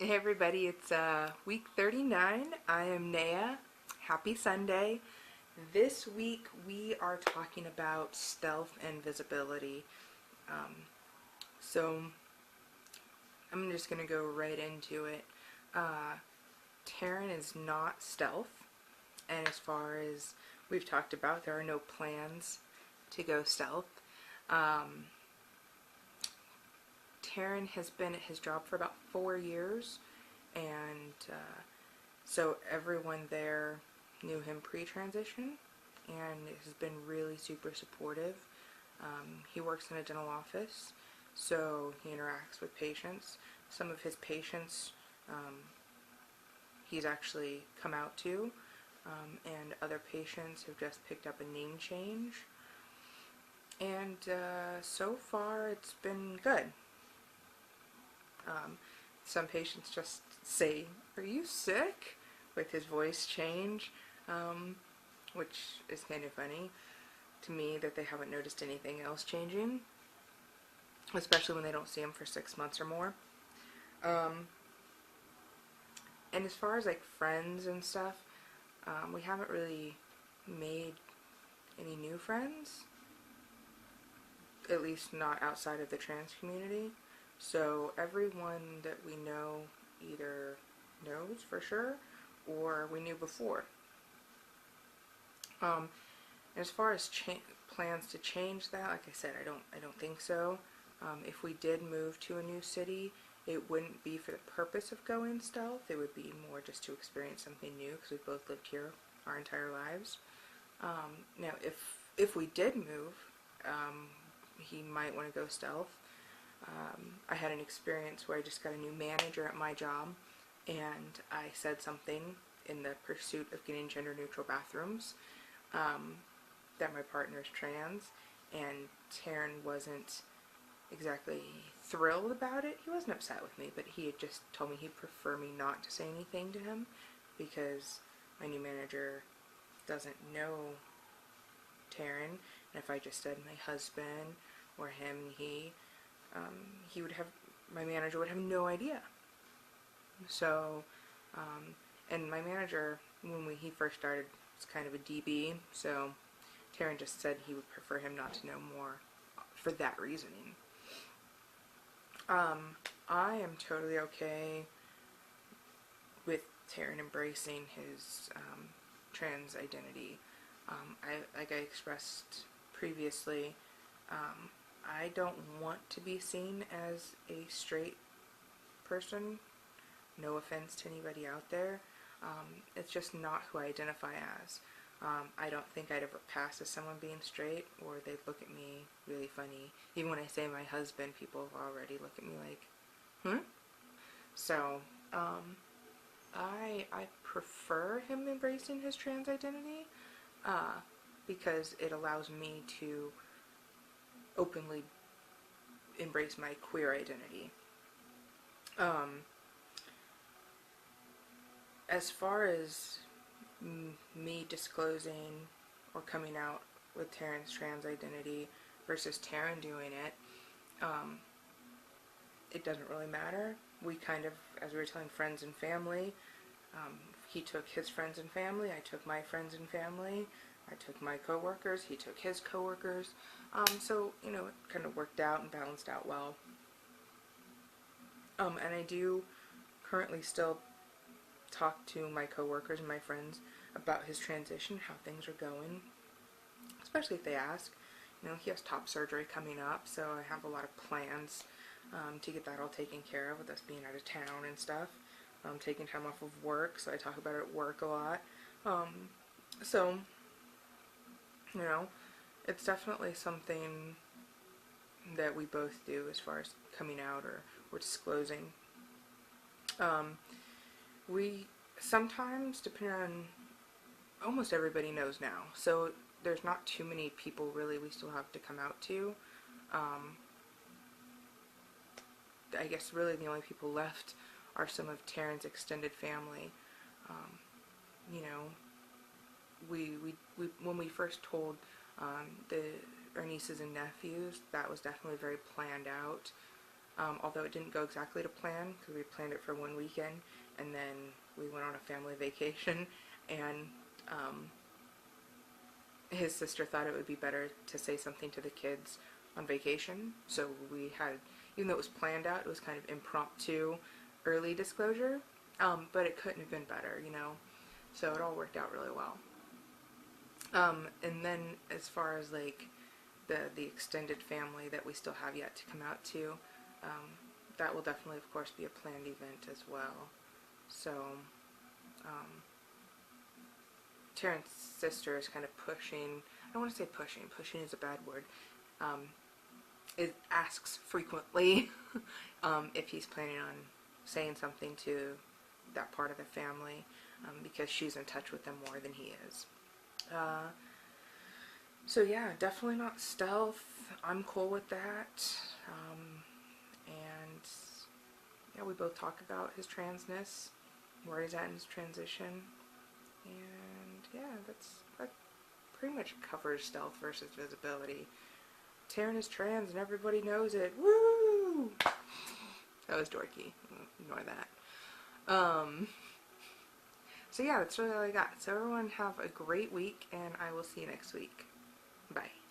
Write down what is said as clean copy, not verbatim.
Hey everybody, it's week 39. I am Nayah. Happy Sunday. This week we are talking about stealth and visibility. Um, so I'm just going to go right into it. Uh, Taryn is not stealth, and as far as we've talked about, there are no plans to go stealth. Um, Taryn has been at his job for about 4 years, and so everyone there knew him pre-transition and has been really super supportive. He works in a dental office, so he interacts with patients. Some of his patients he's actually come out to, and other patients have just picked up a name change. And so far it's been good. Some patients just say, "Are you sick?" with his voice change, which is kind of funny to me that they haven't noticed anything else changing, especially when they don't see him for 6 months or more. And as far as like friends and stuff, we haven't really made any new friends, at least not outside of the trans community. So everyone that we know either knows for sure or we knew before. As far as plans to change that, like I said, I don't think so. If we did move to a new city, it wouldn't be for the purpose of going stealth. It would be more just to experience something new because we've both lived here our entire lives. Now, if we did move, he might want to go stealth. I had an experience where I just got a new manager at my job, and I said something in the pursuit of getting gender-neutral bathrooms that my partner's trans, and Taryn wasn't exactly thrilled about it. He wasn't upset with me, but he had just told me he'd prefer me not to say anything to him because my new manager doesn't know Taryn, and if I just said my husband or him and he would have, my manager would have no idea. So, and my manager, when he first started, was kind of a DB, so Taryn just said he would prefer him not to know more for that reasoning. I am totally okay with Taryn embracing his trans identity. Like I expressed previously, I don't want to be seen as a straight person. No offense to anybody out there. It's just not who I identify as. I don't think I'd ever pass as someone being straight, or they'd look at me really funny. Even when I say my husband, people already look at me like, So, I prefer him embracing his trans identity, because it allows me to openly embrace my queer identity. As far as me disclosing or coming out with Taryn's trans identity versus Taryn doing it, it doesn't really matter. We kind of, as we were telling friends and family, he took his friends and family, I took my friends and family, I took my coworkers, he took his coworkers. So, it kind of worked out and balanced out well. And I do currently still talk to my coworkers and my friends about his transition, how things are going, especially if they ask. He has top surgery coming up, so I have a lot of plans to get that all taken care of with us being out of town and stuff. Taking time off of work, so I talk about it at work a lot. So, it's definitely something that we both do as far as coming out or disclosing. We sometimes, depending on, almost everybody knows now, so there's not too many people really we still have to come out to. I guess really the only people left are some of Taryn's extended family. We when we first told our nieces and nephews, that was definitely very planned out. although it didn't go exactly to plan because we planned it for one weekend and then we went on a family vacation, and his sister thought it would be better to say something to the kids on vacation. So we had, even though it was planned out, it was kind of impromptu early disclosure, but it couldn't have been better, you know. So it all worked out really well. And then as far as like the extended family that we still have yet to come out to, that will definitely, of course, be a planned event as well. So Terrence's sister is kind of pushing, I don't want to say pushing is a bad word, it asks frequently if he's planning on saying something to that part of the family, because she's in touch with them more than he is. So yeah, definitely not stealth. I'm cool with that. And yeah, we both talk about his transness, where he's at in his transition, and yeah, that pretty much covers stealth versus visibility. Terran is trans and everybody knows it. Woo! That was dorky. Ignore that. So yeah, that's really all I got. So everyone have a great week, and I will see you next week. Bye.